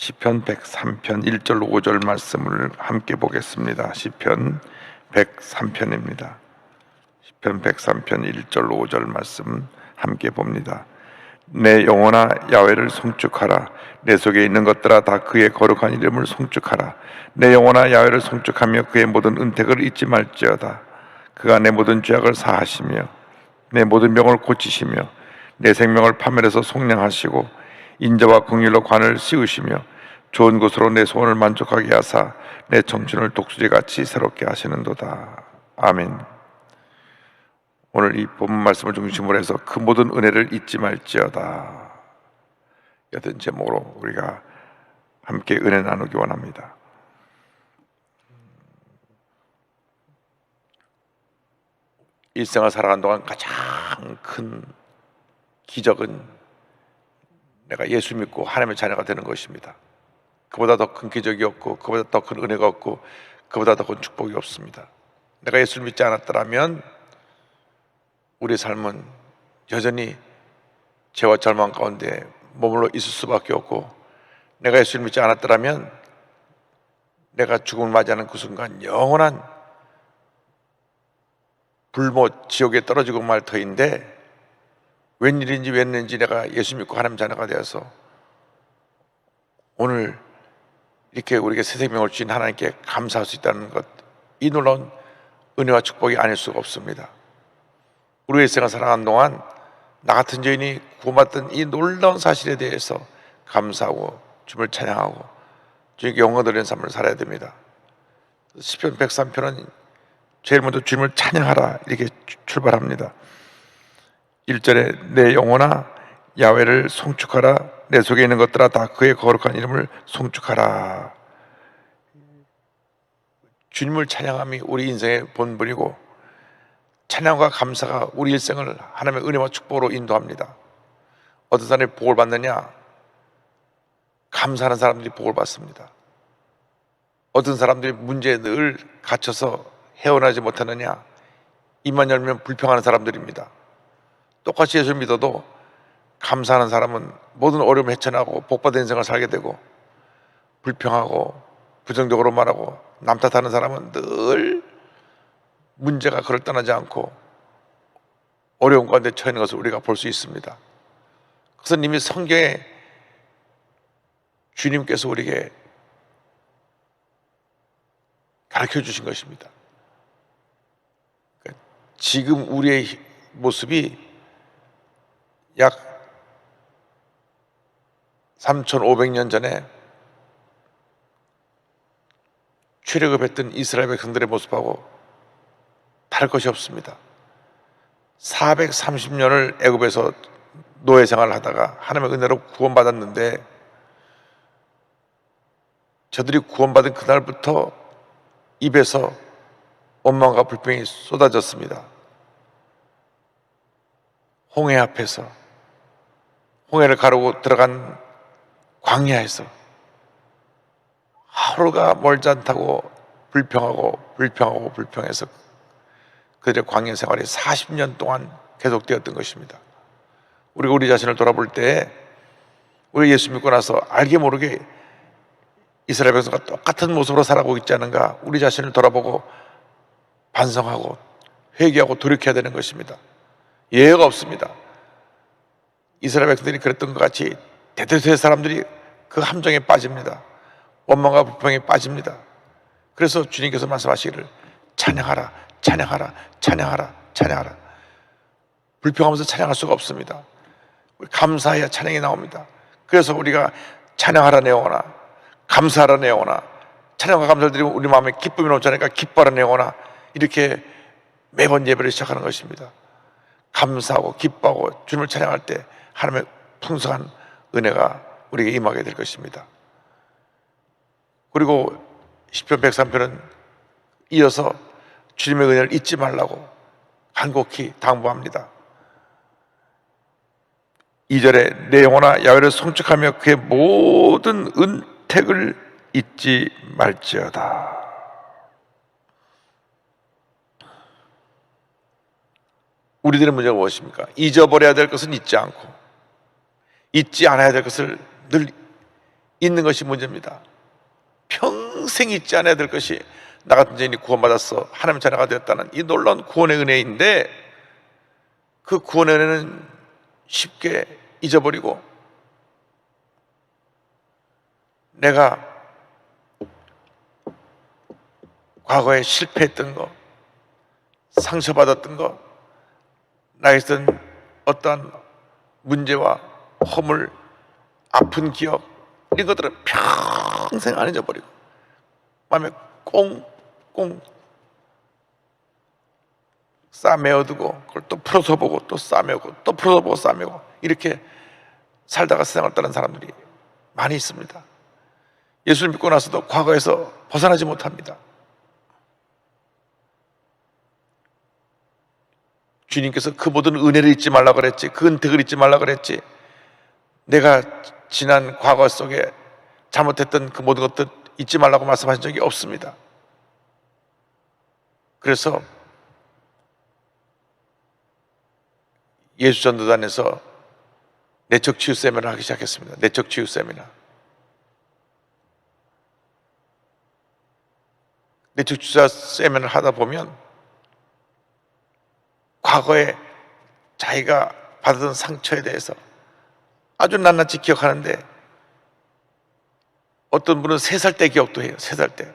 시편 103편 1절 5절 말씀을 함께 보겠습니다. 시편 103편입니다. 시편 103편 1절 5절 말씀 함께 봅니다. 내 영혼아 야훼를 송축하라. 내 속에 있는 것들아 다 그의 거룩한 이름을 송축하라. 내 영혼아 야훼를 송축하며 그의 모든 은택을 잊지 말지어다. 그가 내 모든 죄악을 사하시며 내 모든 병을 고치시며 내 생명을 파멸해서 속량하시고 인자와 긍휼로 관을 씌우시며 좋은 것으로 내 소원을 만족하게 하사 내 청춘을 독수리같이 새롭게 하시는도다. 아멘. 오늘 이 본문 말씀을 중심으로 해서 그 모든 은혜를 잊지 말지어다. 여튼 제목으로 우리가 함께 은혜 나누기 원합니다. 일생을 살아가는 동안 가장 큰 기적은 내가 예수 믿고 하나님의 자녀가 되는 것입니다. 그보다 더 큰 기적이 없고 그보다 더 큰 은혜가 없고 그보다 더 큰 축복이 없습니다. 내가 예수를 믿지 않았더라면 우리의 삶은 여전히 죄와 절망 가운데 머물러 있을 수밖에 없고, 내가 예수를 믿지 않았더라면 내가 죽음을 맞이하는 그 순간 영원한 불못 지옥에 떨어지고 말 터인데, 웬일인지 내가 예수 믿고 하나님 자녀가 되어서 오늘 이렇게 우리에게 새 생명을 주신 하나님께 감사할 수 있다는 것, 이 놀라운 은혜와 축복이 아닐 수가 없습니다. 우리의 일생을 살아가는 동안 나 같은 죄인이 구원받던 이 놀라운 사실에 대해서 감사하고 주님을 찬양하고 주님께 영광 돌리는 삶을 살아야 됩니다. 시편 103편은 제일 먼저 주님을 찬양하라 이렇게 출발합니다. 1절에 내 영혼아 야훼를 송축하라. 내 속에 있는 것들아 다 그의 거룩한 이름을 송축하라. 주님을 찬양함이 우리 인생의 본분이고, 찬양과 감사가 우리 일생을 하나님의 은혜와 축복으로 인도합니다. 어떤 사람이 복을 받느냐? 감사하는 사람들이 복을 받습니다. 어떤 사람들이 문제에 늘 갇혀서 헤어나지 못하느냐? 입만 열면 불평하는 사람들입니다. 똑같이 예수를 믿어도 감사하는 사람은 모든 어려움을 헤쳐나고 복받은 인생을 살게 되고, 불평하고 부정적으로 말하고 남 탓하는 사람은 늘 문제가 그를 떠나지 않고 어려운 가운데 처해 있는 것을 우리가 볼 수 있습니다. 그것은 이미 성경에 주님께서 우리에게 가르쳐 주신 것입니다. 그러니까 지금 우리의 모습이 약 3,500년 전에 출애굽했던 이스라엘 백성들의 모습하고 다를 것이 없습니다. 430년을 애굽에서 노예 생활을 하다가 하나님의 은혜로 구원받았는데, 저들이 구원받은 그날부터 입에서 원망과 불평이 쏟아졌습니다. 홍해 앞에서, 홍해를 가르고 들어간 광야에서 하루가 멀지 않다고 불평해서 그들의 광야 생활이 40년 동안 계속되었던 것입니다. 우리가 우리 자신을 돌아볼 때, 우리 예수 믿고 나서 알게 모르게 이스라엘 백성과 똑같은 모습으로 살아가고 있지 않은가, 우리 자신을 돌아보고 반성하고 회개하고 돌이켜야 되는 것입니다. 예외가 없습니다. 이스라엘 백성들이 그랬던 것 같이 대다수의 사람들이 그 함정에 빠집니다. 원망과 불평에 빠집니다. 그래서 주님께서 말씀하시기를 찬양하라, 찬양하라, 찬양하라, 찬양하라. 불평하면서 찬양할 수가 없습니다. 감사해야 찬양이 나옵니다. 그래서 우리가 찬양하라 내 영혼아, 감사하라 내 영혼아, 찬양과 감사를 드리면 우리 마음에 기쁨이 넘쳐나니까 기뻐하라 내 영혼아, 이렇게 매번 예배를 시작하는 것입니다. 감사하고 기뻐하고 주님을 찬양할 때 하나님의 풍성한 은혜가 우리에게 임하게 될 것입니다. 그리고 시편 103편은 이어서 주님의 은혜를 잊지 말라고 간곡히 당부합니다. 2절에 내 영혼아 야훼를 송축하며 그의 모든 은택을 잊지 말지어다. 우리들의 문제가 무엇입니까? 잊어버려야 될 것은 잊지 않고, 잊지 않아야 될 것을 늘 있는 것이 문제입니다. 평생 잊지 않아야 될 것이 나 같은 죄인이 구원받아서 하나님 자녀가 되었다는 이 놀라운 구원의 은혜인데, 그 구원의 은혜는 쉽게 잊어버리고 내가 과거에 실패했던 거, 상처받았던 거, 나에 있던 어떠한 문제와 허물, 아픈 기억, 이런 것들은 평생 안 잊어버리고 마음에 꽁꽁 싸매어두고, 그걸 또 풀어서 보고 또 싸매고 또 풀어서 보고 싸매고, 이렇게 살다가 세상을 떠난 사람들이 많이 있습니다. 예수를 믿고 나서도 과거에서 벗어나지 못합니다. 주님께서 그 모든 은혜를 잊지 말라 그랬지, 그 은택을 잊지 말라 그랬지, 내가 지난 과거 속에 잘못했던 그 모든 것들 잊지 말라고 말씀하신 적이 없습니다. 그래서 예수전도단에서 내적 치유 세미나를 하기 시작했습니다. 내적 치유 세미나. 내적 치유 세미나를 하다 보면 과거에 자기가 받았던 상처에 대해서 아주 낱낱이 기억하는데, 어떤 분은 3살 때 기억도 해요. 3살 때.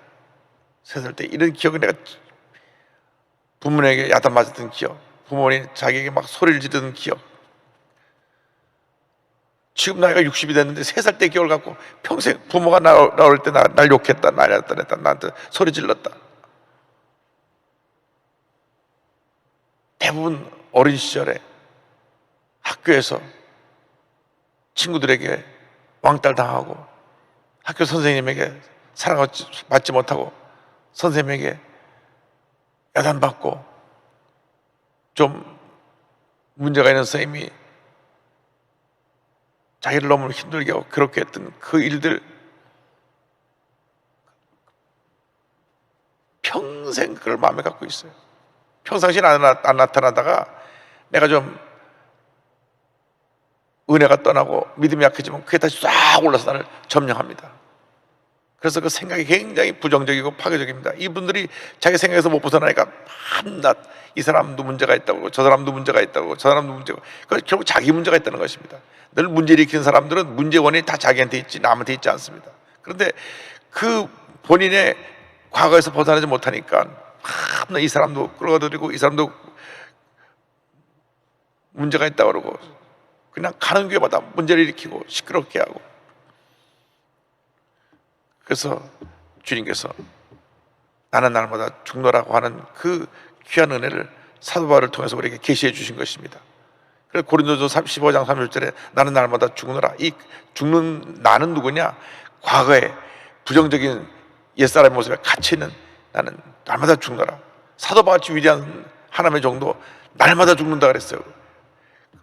3살 때 이런 기억을, 내가 부모에게 야단 맞았던 기억, 부모님 자기에게 막 소리를 지르는 기억. 지금 나이가 60이 됐는데 3살 때 기억을 갖고 평생 부모가 나올 때 날 욕했다, 날 했다, 나한테 소리 질렀다. 대부분 어린 시절에 학교에서 친구들에게 왕따 당하고, 학교 선생님에게 사랑받지 못하고, 선생님에게 야단받고, 좀 문제가 있는 선생님이 자기를 너무 힘들게 하고 그렇게 했던 그 일들, 평생 그걸 마음에 갖고 있어요. 평상시에 안 나타나다가 내가 좀 은혜가 떠나고 믿음이 약해지면 그게 다시 싹 올라서 나를 점령합니다. 그래서 그 생각이 굉장히 부정적이고 파괴적입니다. 이분들이 자기 생각에서 못 벗어나니까 한낱 이 사람도 문제가 있다고, 저 사람도 문제가 있다고, 저 사람도 문제가, 그 결국 자기 문제가 있다는 것입니다. 늘 문제를 일으키는 사람들은 문제 원인이 다 자기한테 있지 남한테 있지 않습니다. 그런데 그 본인의 과거에서 벗어나지 못하니까 한낱 이 사람도 끌어들이고, 이 사람도 문제가 있다고 그러고, 그냥 가는 교회마다 문제를 일으키고 시끄럽게 하고. 그래서 주님께서 나는 날마다 죽노라고 하는 그 귀한 은혜를 사도 바울을 통해서 우리에게 계시해 주신 것입니다. 그래서 고린도서 15장 30절에 나는 날마다 죽노라. 이 죽는 나는 누구냐? 과거에 부정적인 옛사람의 모습에 갇혀있는 나는 날마다 죽노라. 사도 바울같이 위대한 하나님의 정도 날마다 죽는다 그랬어요.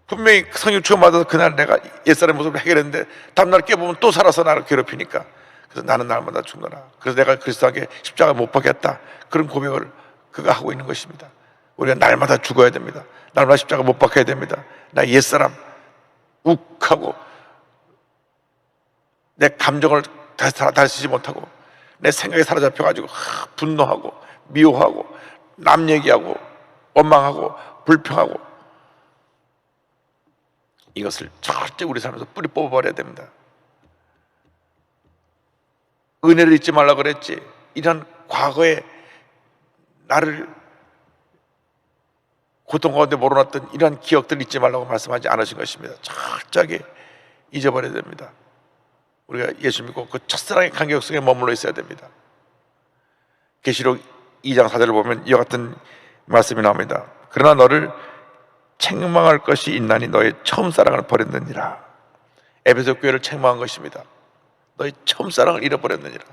분명히 성령 충만 받아서 그날 내가 옛사람의 모습을 해결했는데 다음날 깨보면 또 살아서 나를 괴롭히니까, 그래서 나는 날마다 죽노라. 그래서 내가 그리스도에게 십자가 못 박겠다, 그런 고백을 그가 하고 있는 것입니다. 우리가 날마다 죽어야 됩니다. 날마다 십자가 못 박혀야 됩니다. 나 옛사람 욱하고 내 감정을 다스리지 못하고 내 생각에 사로잡혀가지고 분노하고 미워하고 남 얘기하고 원망하고 불평하고, 이것을 절대 우리 삶에서 뿌리 뽑아버려야 됩니다. 은혜를 잊지 말라 그랬지, 이런 과거에 나를 고통 가운데 몰아놨던 이러한 기억들 잊지 말라고 말씀하지 않으신 것입니다. 철저하게 잊어버려야 됩니다. 우리가 예수 믿고 그 첫사랑의 간격 속에 머물러 있어야 됩니다. 계시록 2장 4절을 보면 이와 같은 말씀이 나옵니다. 그러나 너를 책망할 것이 있나니 너의 처음 사랑을 버렸느니라. 에베소 교회를 책망한 것입니다. 너의 처음 사랑을 잊어버렸느니라.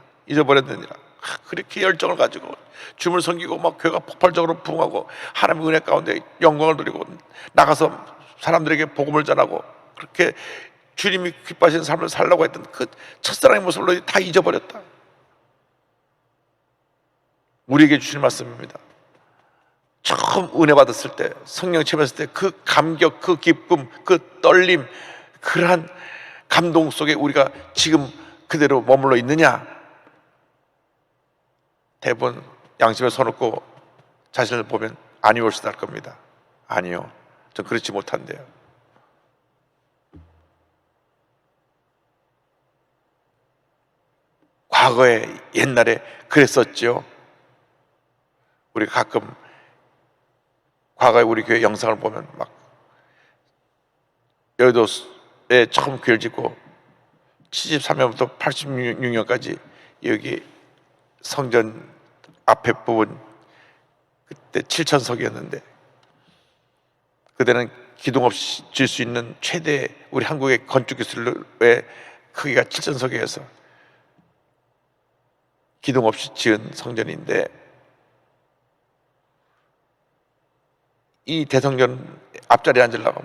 그렇게 열정을 가지고 주님을 섬기고 막 교회가 폭발적으로 부흥하고 하나님의 은혜 가운데 영광을 누리고 나가서 사람들에게 복음을 전하고 그렇게 주님이 기뻐하시는 삶을 살려고 했던 그 첫사랑의 모습을 너희 다 잊어버렸다. 우리에게 주신 말씀입니다. 처음 은혜 받았을 때, 성령 체험했을 때 그 감격, 그 기쁨, 그 떨림, 그러한 감동 속에 우리가 지금 그대로 머물러 있느냐? 대부분 양심에 손 얹고 자신을 보면 아니올시다 할 겁니다. 아니요, 전 그렇지 못한데요. 과거에 옛날에 그랬었죠. 우리 가끔 과거에 우리 교회 영상을 보면 막 여의도에 처음 교회를 짓고 73년부터 86년까지 여기 성전 앞에 부분 그때 7,000석이었는데 그때는 기둥 없이 질 수 있는 최대 우리 한국의 건축 기술의 크기가 7,000석이어서 기둥 없이 지은 성전인데 이 대성전 앞자리에 앉으려고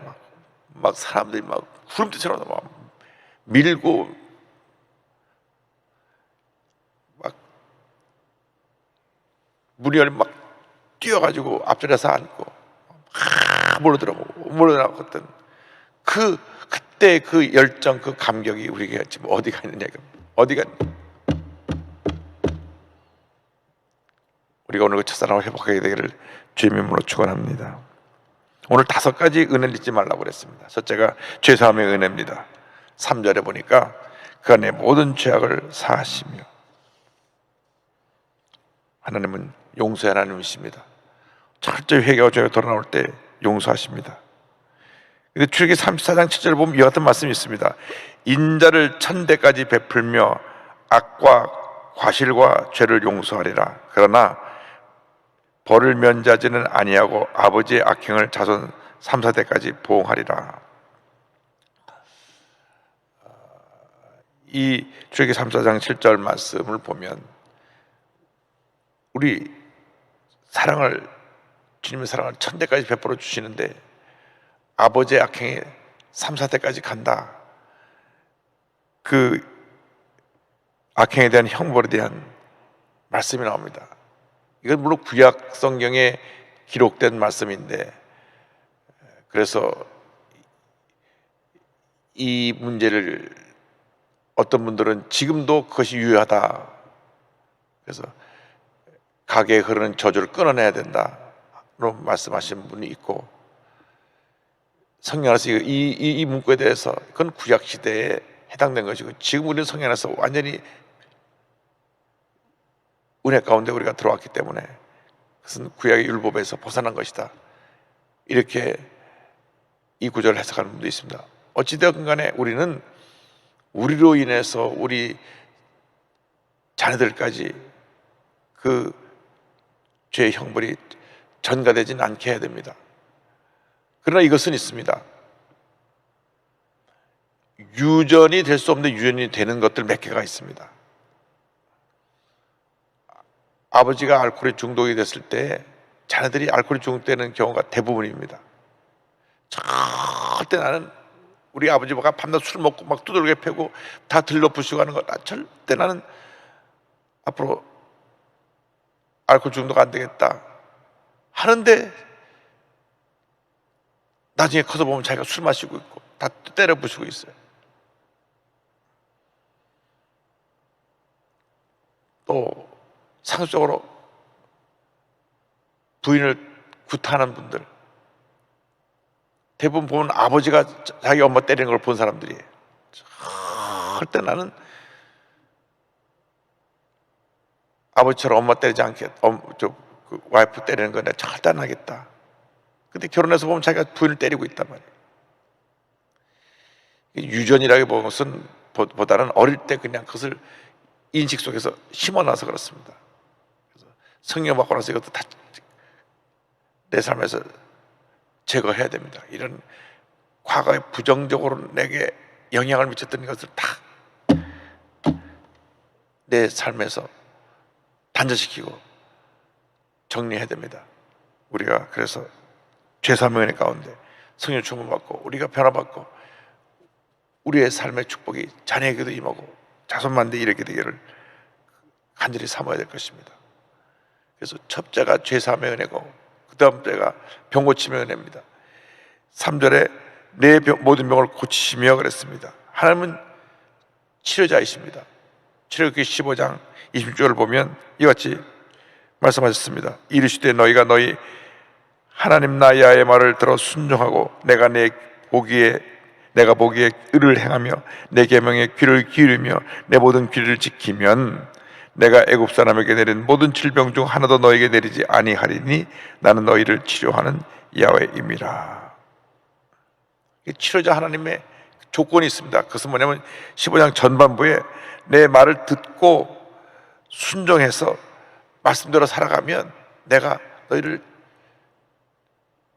막 사람들이 막 구름대처럼 막 밀고 막 문이 열리면 막 뛰어가지고 앞자리에서 앉고 몰려들어갔던 그때 그 열정, 그 감격이 우리가 지금 어디가 있느냐, 어디가 있느냐. 우리가 오늘 그 첫사랑을 회복하게 되기를 주의 이름으로 축원합니다. 오늘 5가지 은혜를 잊지 말라고 그랬습니다. 첫째가 죄사함의 은혜입니다. 3절에 보니까 그가 내 모든 죄악을 사하시며, 하나님은 용서의 하나님이십니다. 철저히 회개하고 죄가 돌아올 때 용서하십니다. 근데 출애기 34장 7절을 보면 이와 같은 말씀이 있습니다. 인자를 1000대까지 베풀며 악과 과실과 죄를 용서하리라. 그러나 벌을 면제하지는 아니하고 아버지의 악행을 자손 3, 4대까지 보응하리라. 이 출애기 34장 7절 말씀을 보면 우리 사랑을, 주님의 사랑을 1000대까지 베풀어 주시는데 아버지의 악행이 3, 4대까지 간다. 그 악행에 대한 형벌에 대한 말씀이 나옵니다. 이건 물론 구약 성경에 기록된 말씀인데, 그래서 이 문제를 어떤 분들은 지금도 그것이 유효하다, 그래서 가게에 흐르는 저주를 끊어내야 된다로 말씀하시는 분이 있고, 성경 안에서 이 문구에 대해서 그건 구약 시대에 해당된 것이고, 지금 우리는 성경 안에서 완전히 은혜 가운데 우리가 들어왔기 때문에 그것은 구약의 율법에서 벗어난 것이다, 이렇게 이 구절을 해석하는 분도 있습니다. 어찌되었건 간에 우리는 우리로 인해서 우리 자녀들까지 그 죄의 형벌이 전가되지는 않게 해야 됩니다. 그러나 이것은 있습니다. 유전이 될 수 없는데 유전이 되는 것들 몇 개가 있습니다. 아버지가 알코올에 중독이 됐을 때 자녀들이 알코올에 중독되는 경우가 대부분입니다. 절대 나는 우리 아버지가 밤낮 술 먹고 막 두들겨 패고 다 들러부시고 하는 거, 절대 나는 앞으로 알코올 중독 안 되겠다 하는데 나중에 커서 보면 자기가 술 마시고 있고 다 때려 부시고 있어요. 또 상습적으로 부인을 구타하는 분들, 대부분 보면 아버지가 자기 엄마 때리는 걸 본 사람들이에요. 절대 나는 아버지처럼 엄마 때리지 않겠다, 그 와이프 때리는 거 내가 절대 안 하겠다. 근데 결혼해서 보면 자기가 부인을 때리고 있단 말이에요. 유전이라기보다는 어릴 때 그냥 그것을 인식 속에서 심어놔서 그렇습니다. 그래서 성령 받고 나서 이것도 다 내 삶에서 제거해야 됩니다. 이런 과거에 부정적으로 내게 영향을 미쳤던 것을 다 내 삶에서 단절시키고 정리해야 됩니다. 우리가 그래서 죄사함의 은혜 가운데 성령 충만받고 우리가 변화받고 우리의 삶의 축복이 자녀에게도 임하고 자손만대 이르게 되기를 간절히 삼아야 될 것입니다. 그래서 첫째가 죄사함의 은혜고, 그 다음 때가 병고침의 은혜입니다. 3절에 내 모든 병을 고치시며 그랬습니다. 하나님은 치료자이십니다. 출애굽기 15장 26절을 보면 이와 같이 말씀하셨습니다. 이르시되 너희가 너희 하나님 나 야의 말을 들어 순종하고 내가 보기에 의를 행하며 내 계명에 귀를 기울이며 내 모든 규례를 지키면 내가 애굽 사람에게 내린 모든 질병 중 하나도 너에게 내리지 아니하리니 나는 너희를 치료하는 야훼임이라. 치료자 하나님의 조건이 있습니다. 그것은 뭐냐면 15장 전반부에 내 말을 듣고 순종해서 말씀대로 살아가면 내가 너희를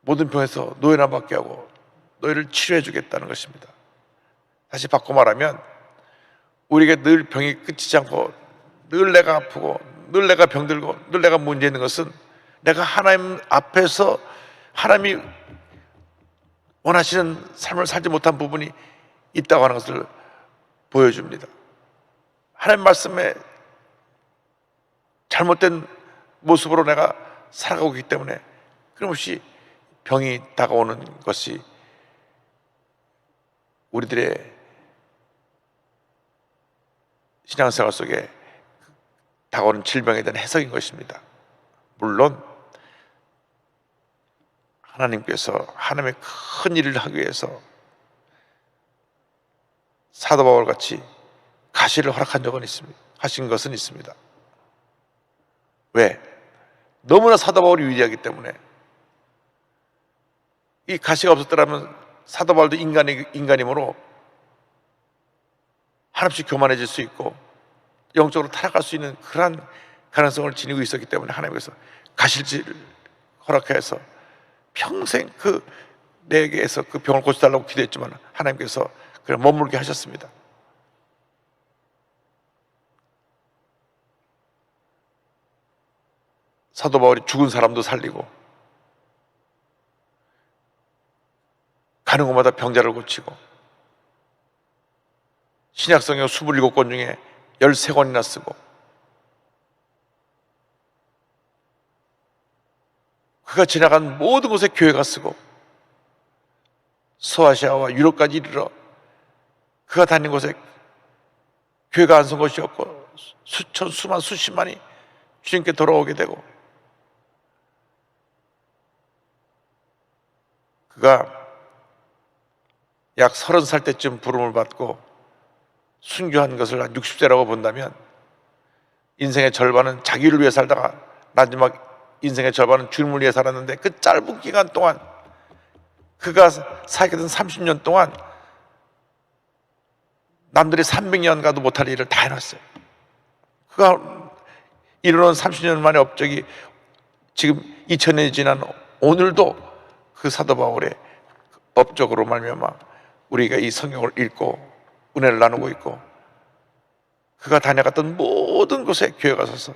모든 병에서 노예나 받게 하고 너희를 치료해 주겠다는 것입니다. 다시 바꿔 말하면 우리에게 늘 병이 끝이지 않고 늘 내가 아프고 늘 내가 병들고 늘 내가 문제 있는 것은 내가 하나님 앞에서 하나님이 원하시는 삶을 살지 못한 부분이 있다고 하는 것을 보여줍니다. 하나님 말씀에 잘못된 모습으로 내가 살아가고 있기 때문에 끊임없이 병이 다가오는 것이 우리들의 신앙생활 속에 다가오는 질병에 대한 해석인 것입니다. 물론 하나님께서 하나님의 큰 일을 하기 위해서 사도 바울 같이 가시를 허락한 적은 있습니다. 하신 것은 있습니다. 왜? 너무나 사도 바울이 위대하기 때문에. 이 가시가 없었더라면 사도 바울도 인간이므로 한없이 교만해질 수 있고 영적으로 타락할 수 있는 그러한 가능성을 지니고 있었기 때문에 하나님께서 가실지를 허락해서 평생 내게서 그 병을 고쳐달라고 기도했지만 하나님께서 그냥 머물게 하셨습니다. 사도 바울이 죽은 사람도 살리고 가는 곳마다 병자를 고치고 신약성경 27권 중에 13권이나 쓰고 그가 지나간 모든 곳에 교회가 쓰고 서아시아와 유럽까지 이르러 그가 다닌 곳에 교회가 안 선 것이 없고 수천 수만 수십만이 주님께 돌아오게 되고 그가 약 30살 때쯤 부름을 받고 순교한 것을 한 60세라고 본다면 인생의 절반은 자기를 위해 살다가 마지막 인생의 절반은 주님을 위해 살았는데 그 짧은 기간 동안 그가 살게 된 30년 동안 남들이 300년 가도 못할 일을 다 해놨어요. 그가 이르는 30년 만의 업적이 지금 2000년이 지난 오늘도 그 사도 바울의 업적으로 말미암아 우리가 이 성경을 읽고 은혜를 나누고 있고 그가 다녀갔던 모든 곳에 교회가 서서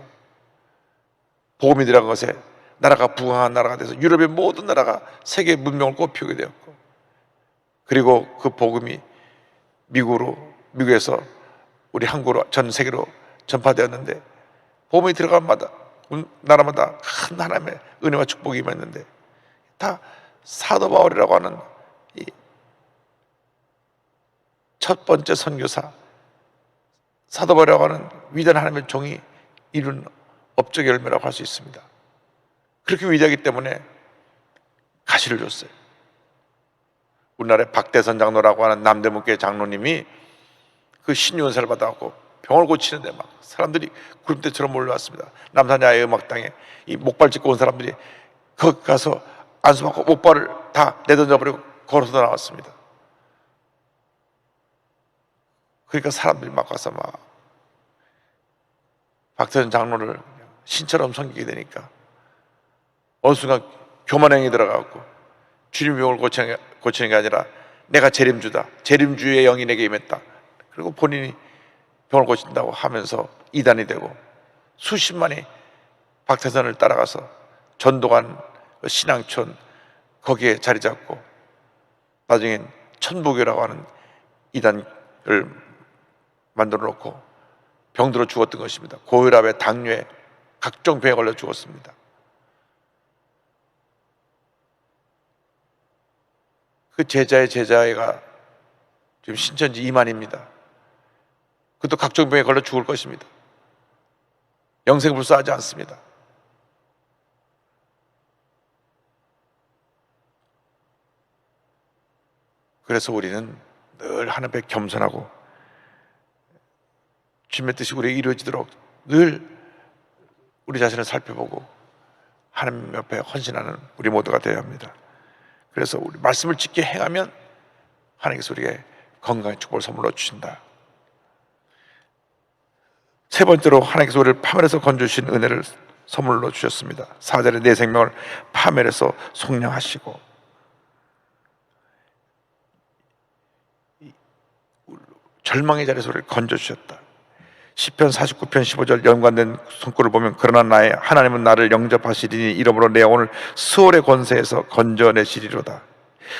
복음이 들어간 것에 나라가 부강한 나라가 돼서 유럽의 모든 나라가 세계 문명을 꽃피우게 되었고 그리고 그 복음이 미국에서 우리 한국으로 전 세계로 전파되었는데 복음이 들어간 나라마다 큰 하나님의 은혜와 축복이 임했는데 다 사도 바울이라고 하는 이 첫 번째 선교사 사도 바울이라고 하는 위대한 하나님의 종이 이룬 업적의 열매라고 할 수 있습니다. 그렇게 위대하기 때문에 가시를 줬어요. 우리나라의 박대선 장로라고 하는 남대문교회 장로님이 그 신유은사를 받아갖고 병을 고치는데 막 사람들이 구름대처럼 몰려왔습니다. 남산야의 음악당에 이 목발 짚고 온 사람들이 거기 가서 안수받고 목발을 다 내던져버리고 걸어서 나왔습니다. 그러니까 사람들이 막 가서 막 박대선 장로를 신처럼 섬기게 되니까 어느 순간 교만행위 들어가고 주님 병을 고치는 게 아니라 내가 재림주다, 재림주의 영이 내게 임했다. 그리고 본인이 병을 고친다고 하면서 이단이 되고 수십만이 박태선을 따라가서 전도관 신앙촌 거기에 자리 잡고 나중엔 천부교라고 하는 이단을 만들어 놓고 병들어 죽었던 것입니다. 고혈압에 당뇨에 각종 병에 걸려 죽었습니다. 그 제자의 제자애가 지금 신천지 이만입니다. 그것도 각종 병에 걸려 죽을 것입니다. 영생불사하지 않습니다. 그래서 우리는 늘 하나님 앞에 겸손하고 주님의 뜻이 우리에게 이루어지도록 늘 우리 자신을 살펴보고 하나님 옆에 헌신하는 우리 모두가 되어야 합니다. 그래서 우리 말씀을 지켜 행하면 하나님께서 우리에게 건강의 축복을 선물로 주신다. 세 번째로 하나님께서 우리를 파멸에서 건져주신 은혜를 선물로 주셨습니다. 4절에 내 생명을 파멸에서 속량하시고, 절망의 자리에서 우리를 건져주셨다. 시편 49편 15절 연관된 손글을 보면 그러나 나의 하나님은 나를 영접하시리니 이러므로 내 영혼을 수월의 권세에서 건져내시리로다.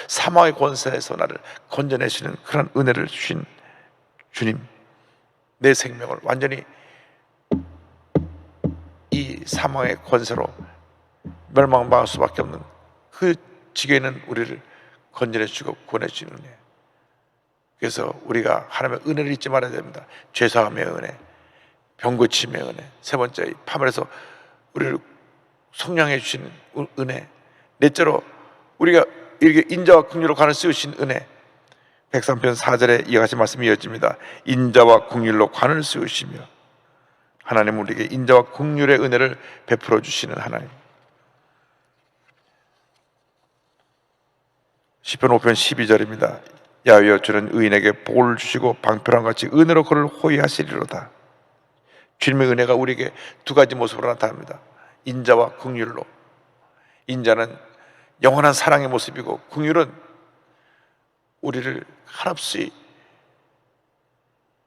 사망의 권세에서 나를 건져내시는 그런 은혜를 주신 주님, 내 생명을 완전히 이 사망의 권세로 멸망당할 수밖에 없는 그 지경에는 우리를 건져내주고 구원해주시는 은혜. 그래서 우리가 하나님의 은혜를 잊지 말아야 됩니다. 죄사함의 은혜, 병고침의 은혜, 세 번째 파멸에서 우리를 속량해 주시는 은혜, 넷째로 우리가 이렇게 인자와 긍휼로 관을 씌우신 은혜. 103편 4절에 이와 같이 말씀이 이어집니다. 인자와 긍휼로 관을 씌우시며, 하나님은 우리에게 인자와 긍휼의 은혜를 베풀어 주시는 하나님. 시편 5편 12절입니다. 야훼여 주는 의인에게 복을 주시고 방패랑 같이 은혜로 그를 호위하시리로다. 주님의 은혜가 우리에게 두 가지 모습으로 나타납니다. 인자와 긍휼로. 인자는 영원한 사랑의 모습이고, 긍휼은 우리를 한없이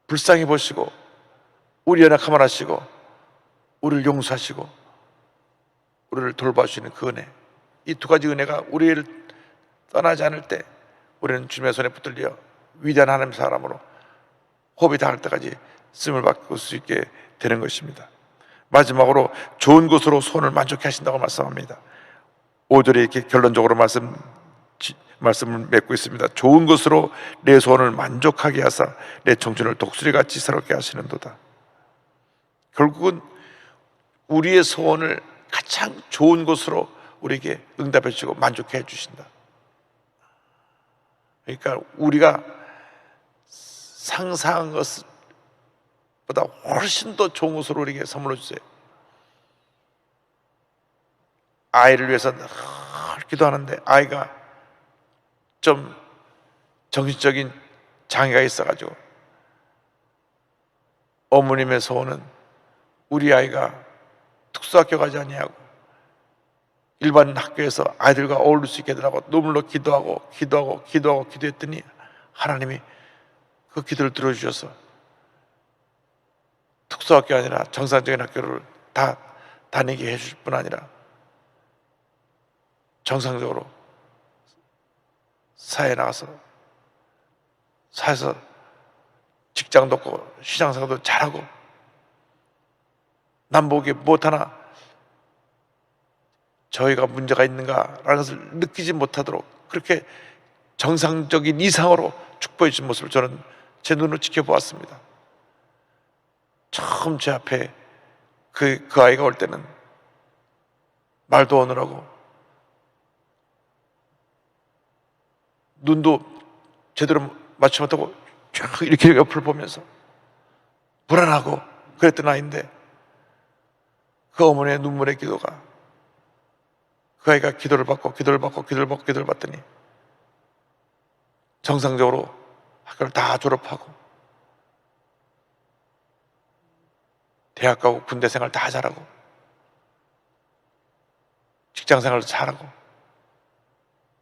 불쌍히 보시고 우리 연약함을 하시고 우리를 용서하시고 우리를 돌봐주시는 그 은혜. 이 두 가지 은혜가 우리를 떠나지 않을 때 우리는 주님의 손에 붙들려 위대한 하나님의 사람으로 호흡이 닿을 때까지 쓰임을 받을 수 있게 되는 것입니다. 마지막으로 좋은 것으로 소원을 만족해 하신다고 말씀합니다. 5절에 이렇게 결론적으로 말씀을 맺고 있습니다. 좋은 것으로 내 소원을 만족하게 하사 내 청춘을 독수리같이 새롭게 하시는도다. 결국은 우리의 소원을 가장 좋은 것으로 우리에게 응답해 주시고 만족해 주신다. 그러니까 우리가 상상한 것보다 훨씬 더 좋은 것으로 우리에게 선물로 주세요. 아이를 위해서 늘 기도하는데 아이가 좀 정신적인 장애가 있어가지고 어머님의 소원은 우리 아이가 특수학교 가지 아니하고 일반 학교에서 아이들과 어울릴 수 있게 해달라고 눈물로 기도했더니 하나님이 그 기도를 들어주셔서 특수학교 아니라 정상적인 학교를 다 다니게 해주실 뿐 아니라 정상적으로 사회에 나가서 사회에서 직장도 없고 시장생활도 잘하고 남보기에 무엇 하나 저희가 문제가 있는가라는 것을 느끼지 못하도록 그렇게 정상적인 이상으로 축복해 주신 모습을 저는 제 눈으로 지켜보았습니다. 처음 제 앞에 그 아이가 올 때는 말도 오느라고 눈도 제대로 맞추지 못하고 쫙 이렇게 옆을 보면서 불안하고 그랬던 아이인데 그 어머니의 눈물의 기도가 그 아이가 기도를 받고 받더니 정상적으로 학교를 다 졸업하고 대학 가고 군대 생활 다 잘하고 직장 생활도 잘하고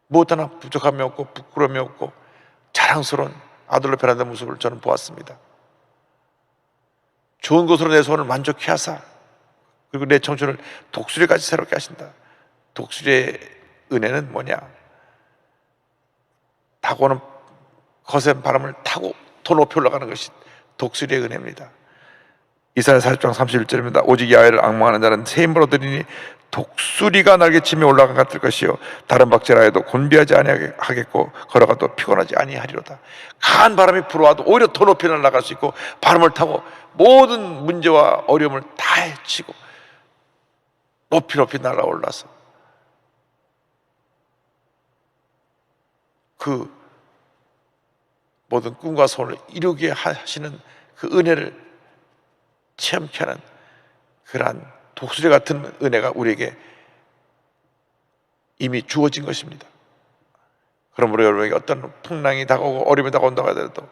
무엇 하나 부족함이 없고 부끄러움이 없고 자랑스러운 아들로 변화된 모습을 저는 보았습니다. 좋은 것으로 내 소원을 만족해 하사 그리고 내 청춘을 독수리같이 새롭게 하신다. 독수리의 은혜는 뭐냐? 타고는 거센 바람을 타고 더 높이 올라가는 것이 독수리의 은혜입니다. 이사야 40장 31절입니다. 오직 야훼를 앙망하는 자는 새 힘을 얻으리니 독수리가 날개치며 올라간 같을 것이요 다른 박제라 해도 곤비하지 아니하겠고 걸어가도 피곤하지 아니하리로다. 강한 바람이 불어와도 오히려 더 높이 날아갈 수 있고 바람을 타고 모든 문제와 어려움을 다 헤치고 높이 날아올라서 그 모든 꿈과 소원을 이루게 하시는 그 은혜를 체험케 하는 그러한 독수리 같은 은혜가 우리에게 이미 주어진 것입니다. 그러므로 여러분에게 어떤 풍랑이 다가오고 어려움이 다가온다고 하더라도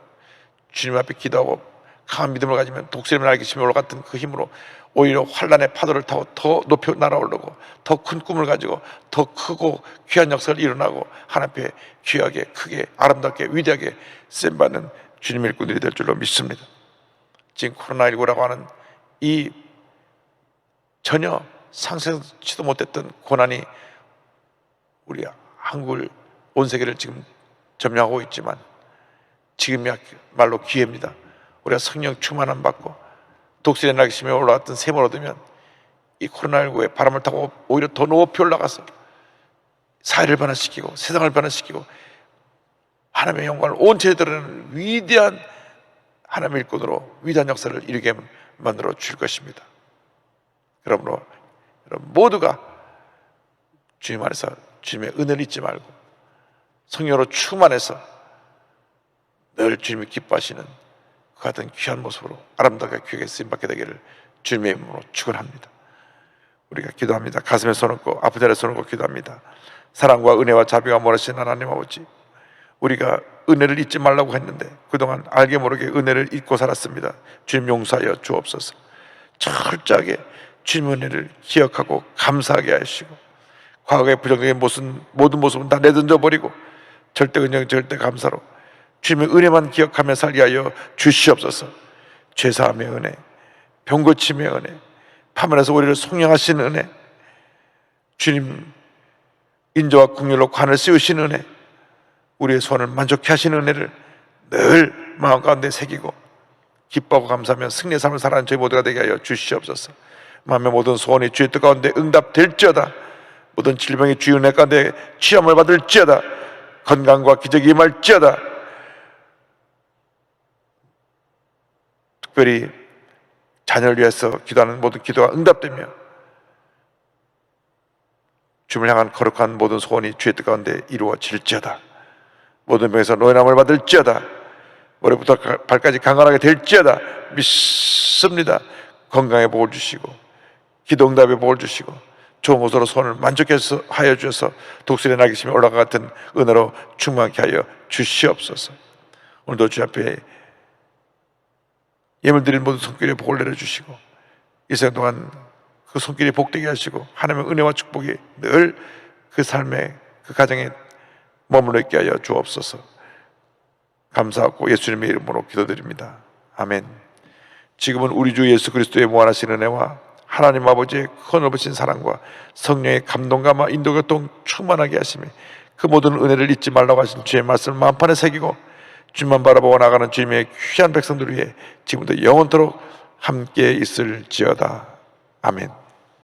주님 앞에 기도하고 강한 믿음을 가지면 독수리를 날개치며 올라갔던 그 힘으로 오히려 환란의 파도를 타고 더 높이 날아오르고 더 큰 꿈을 가지고 더 크고 귀한 역사를 일어나고 하나님 앞에 귀하게 크게 아름답게 위대하게 쓰임받는 주님의 일꾼들이 될 줄로 믿습니다. 지금 코로나19라고 하는 이 전혀 상상치도 못했던 고난이 우리 한국을 온 세계를 지금 점령하고 있지만 지금이야말로 기회입니다. 우리가 성령 충만함 받고 독수리의 날개치며 올라갔던 샘을 얻으면 이 코로나19의 바람을 타고 오히려 더 높이 올라가서 사회를 변화시키고 세상을 변화시키고 하나님의 영광을 온 세계에 드러내는 위대한 하나님의 일꾼으로 위대한 역사를 이루게 만들어 줄 것입니다. 그러므로 여러분 모두가 주님 안에서 주님의 은혜를 잊지 말고 성령으로 충만해서 늘 주님이 기뻐하시는 그 같은 귀한 모습으로 아름답게 귀하게 쓰임받게 되기를 주님의 이름으로 축원합니다. 우리가 기도합니다. 가슴에 손 얹고 아픈 자리에 손 얹고 기도합니다. 사랑과 은혜와 자비가 멀으신 하나님 아버지, 우리가 은혜를 잊지 말라고 했는데 그동안 알게 모르게 은혜를 잊고 살았습니다. 주님 용서하여 주옵소서. 철저하게 주님의 은혜를 기억하고 감사하게 하시고 과거의 부정적인 모든 모습은 다 내던져 버리고 절대 은영 절대 감사로 주님의 은혜만 기억하며 살게 하여 주시옵소서. 죄사함의 은혜, 병고침의 은혜, 파면에서 우리를 속량하시는 은혜, 주님 인자와 긍휼로 관을 씌우시는 은혜, 우리의 소원을 만족케 하시는 은혜를 늘 마음 가운데 새기고 기뻐하고 감사하며 승리의 삶을 살아가는 저희 모두가 되게 하여 주시옵소서. 마음의 모든 소원이 주의 뜻 가운데 응답될지어다. 모든 질병이 주의 은혜 가운데 치험을 받을지어다. 건강과 기적이 임할지어다. 특별히 자녀를 위해서 기도하는 모든 기도가 응답되며 주님을 향한 거룩한 모든 소원이 주의 뜻 가운데 이루어질지어다. 모든 병에서 노인함을 받을지어다. 머리부터 발까지 강건하게 될지어다. 믿습니다. 건강에 복을 주시고 기도 응답에 복을 주시고 좋은 모습으로 소원을 만족해 하여 주셔서 독수리의 날개치며 올라가 같은 은혜로 충만케 하여 주시옵소서. 오늘도 주 앞에 예물 드린 모든 손길에 복을 내려주시고 이 시간 동안 그 손길이 복되게 하시고 하나님의 은혜와 축복이 늘 그 삶에 그 가정에 머물러 있게 하여 주옵소서. 감사하고 예수님의 이름으로 기도드립니다. 아멘. 지금은 우리 주 예수 그리스도의 무한하신 은혜와 하나님 아버지의 큰 넓으신 사랑과 성령의 감동과 인도교통 충만하게 하시며 그 모든 은혜를 잊지 말라고 하신 주의 말씀을 마음판에 새기고 주님만 바라보고 나가는 주님의 귀한 백성들 위해 지금부터 영원토록 함께 있을지어다. 아멘.